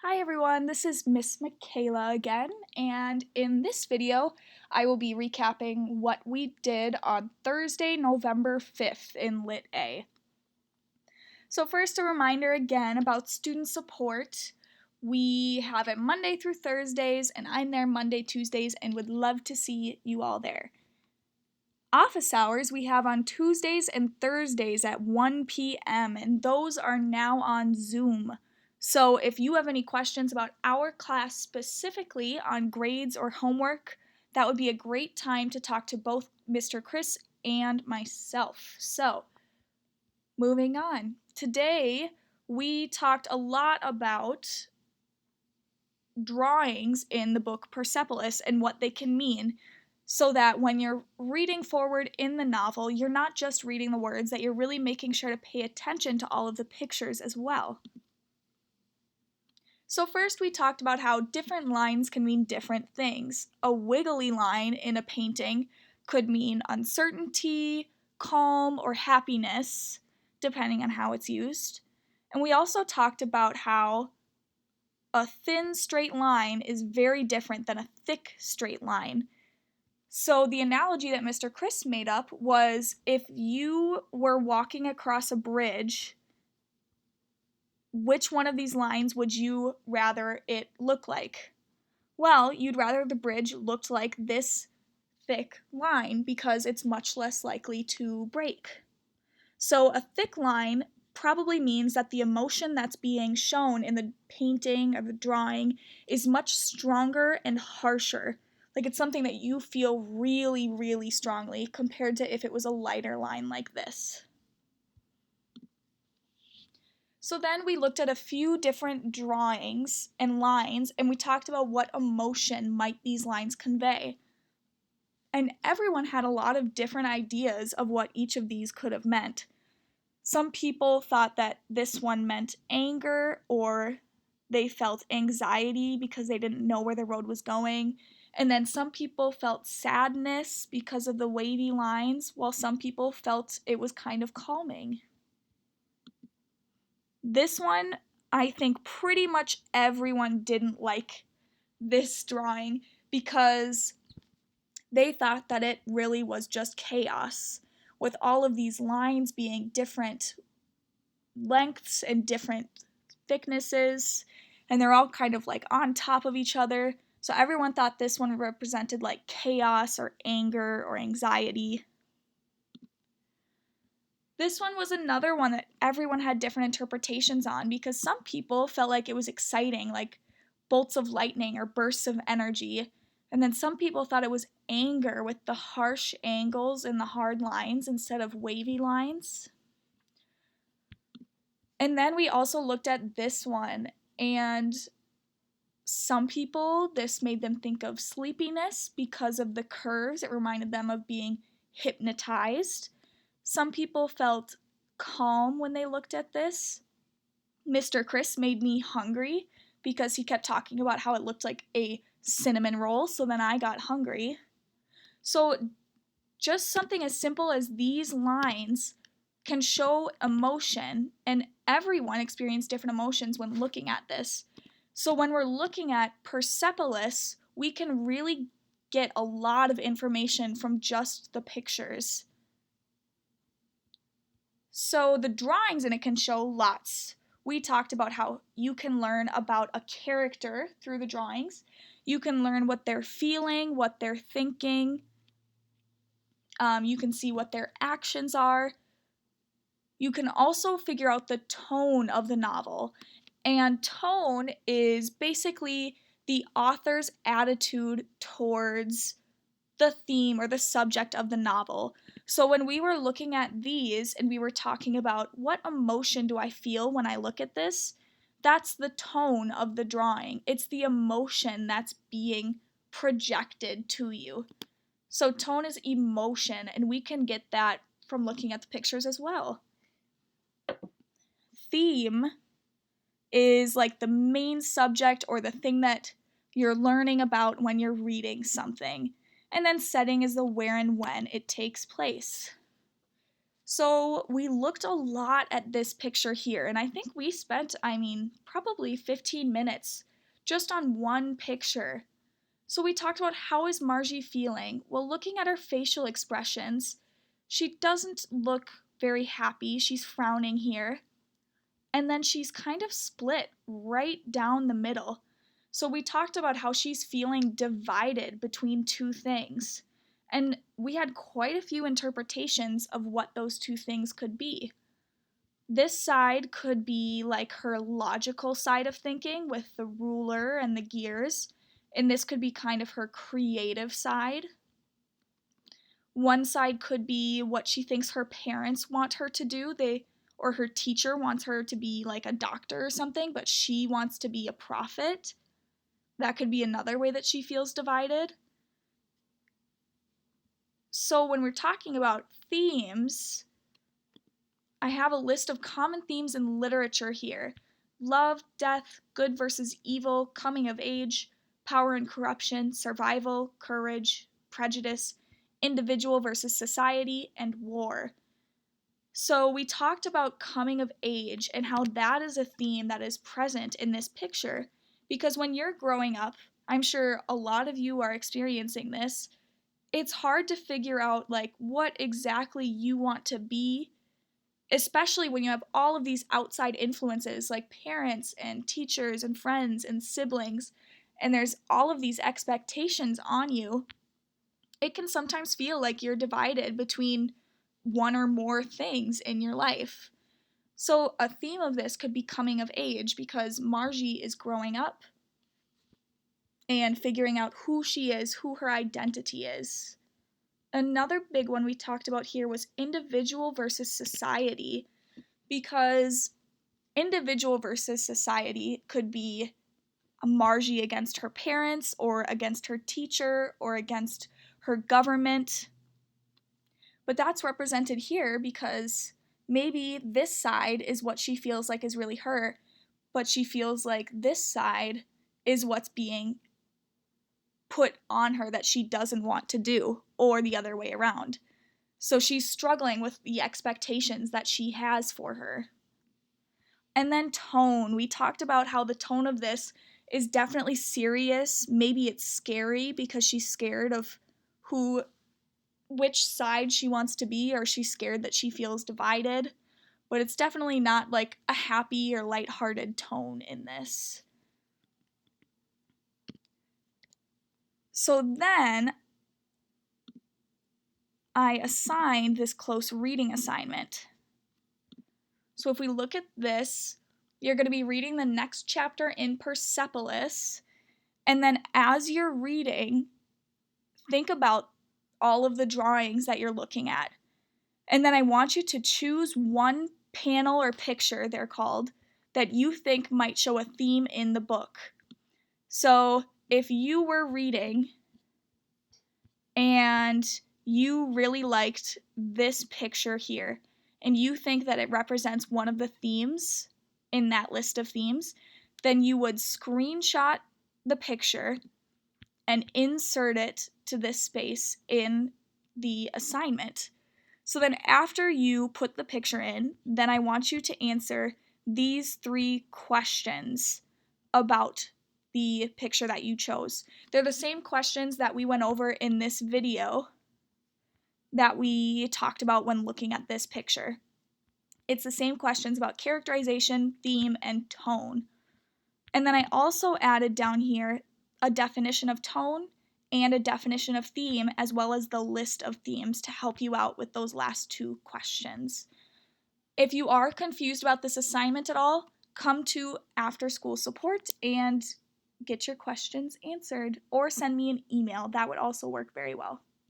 Hi everyone, this is Miss Michaela again, and in this video, I will be recapping what we did on Thursday, November 5th in Lit A. So first, a reminder again about student support. We have it Monday through Thursdays, and I'm there Monday, Tuesdays, and would love to see you all there. Office hours we have on Tuesdays and Thursdays at 1 p.m., and those are now on Zoom. So if you have any questions about our class specifically on grades or homework, that would be a great time to talk to both Mr. Chris and myself. So, moving on. Today, we talked a lot about drawings in the book Persepolis and what they can mean, so that when you're reading forward in the novel, you're not just reading the words, that you're really making sure to pay attention to all of the pictures as well. So first we talked about how different lines can mean different things. A wiggly line in a painting could mean uncertainty, calm, or happiness, depending on how it's used. And we also talked about how a thin straight line is very different than a thick straight line. So the analogy that Mr. Chris made up was if you were walking across a bridge, which one of these lines would you rather it look like? Well, you'd rather the bridge looked like this thick line because it's much less likely to break. So a thick line probably means that the emotion that's being shown in the painting or the drawing is much stronger and harsher. Like it's something that you feel really, really strongly compared to if it was a lighter line like this. So then we looked at a few different drawings and lines, and we talked about what emotion might these lines convey. And everyone had a lot of different ideas of what each of these could have meant. Some people thought that this one meant anger, or they felt anxiety because they didn't know where the road was going. And then some people felt sadness because of the wavy lines, while some people felt it was kind of calming. This one, I think pretty much everyone didn't like this drawing because they thought that it really was just chaos, with all of these lines being different lengths and different thicknesses, and they're all kind of like on top of each other. So everyone thought this one represented like chaos or anger or anxiety. This one was another one that everyone had different interpretations on because some people felt like it was exciting, like bolts of lightning or bursts of energy. And then some people thought it was anger with the harsh angles and the hard lines instead of wavy lines. And then we also looked at this one, and some people, this made them think of sleepiness because of the curves. It reminded them of being hypnotized. Some people felt calm when they looked at this. Mr. Chris made me hungry because he kept talking about how it looked like a cinnamon roll, so then I got hungry. So just something as simple as these lines can show emotion, and everyone experienced different emotions when looking at this. So when we're looking at Persepolis, we can really get a lot of information from just the pictures. So the drawings in it can show lots. We talked about how you can learn about a character through the drawings. You can learn what they're feeling, what they're thinking. You can see what their actions are. You can also figure out the tone of the novel. And tone is basically the author's attitude towards the theme or the subject of the novel. So when we were looking at these and we were talking about what emotion do I feel when I look at this, that's the tone of the drawing. It's the emotion that's being projected to you. So tone is emotion, and we can get that from looking at the pictures as well. Theme is like the main subject or the thing that you're learning about when you're reading something. And then setting is the where and when it takes place. So we looked a lot at this picture here, and I think we spent, probably 15 minutes just on one picture. So we talked about how is Margie feeling? Well, looking at her facial expressions, she doesn't look very happy. She's frowning here. And then she's kind of split right down the middle. So we talked about how she's feeling divided between two things. And we had quite a few interpretations of what those two things could be. This side could be like her logical side of thinking with the ruler and the gears, and this could be kind of her creative side. One side could be what she thinks her parents want her to do. Or her teacher wants her to be like a doctor or something, but she wants to be a prophet. That could be another way that she feels divided. So when we're talking about themes, I have a list of common themes in literature here. Love, death, good versus evil, coming of age, power and corruption, survival, courage, prejudice, individual versus society, and war. So we talked about coming of age and how that is a theme that is present in this picture, because when you're growing up, I'm sure a lot of you are experiencing this, it's hard to figure out like what exactly you want to be, especially when you have all of these outside influences like parents and teachers and friends and siblings, and there's all of these expectations on you. It can sometimes feel like you're divided between one or more things in your life. So a theme of this could be coming of age because Margie is growing up and figuring out who she is, who her identity is. Another big one we talked about here was individual versus society, because individual versus society could be a Margie against her parents or against her teacher or against her government. But that's represented here because maybe this side is what she feels like is really her, but she feels like this side is what's being put on her that she doesn't want to do, or the other way around. So she's struggling with the expectations that she has for her. And then tone. We talked about how the tone of this is definitely serious. Maybe it's scary because she's scared of which side she wants to be, or she's scared that she feels divided. But it's definitely not like a happy or lighthearted tone in this. So then I assigned this close reading assignment. So if we look at this, you're going to be reading the next chapter in Persepolis, and then as you're reading, think about all of the drawings that you're looking at. And then I want you to choose one panel or picture, they're called, that you think might show a theme in the book. So if you were reading and you really liked this picture here, and you think that it represents one of the themes in that list of themes, then you would screenshot the picture and insert it to this space in the assignment. So then after you put the picture in, then I want you to answer these 3 questions about the picture that you chose. They're the same questions that we went over in this video that we talked about when looking at this picture. It's the same questions about characterization, theme, and tone. And then I also added down here a definition of tone and a definition of theme, as well as the list of themes to help you out with those last 2 questions. If you are confused about this assignment at all, come to after school support and get your questions answered, or send me an email. That would also work very well.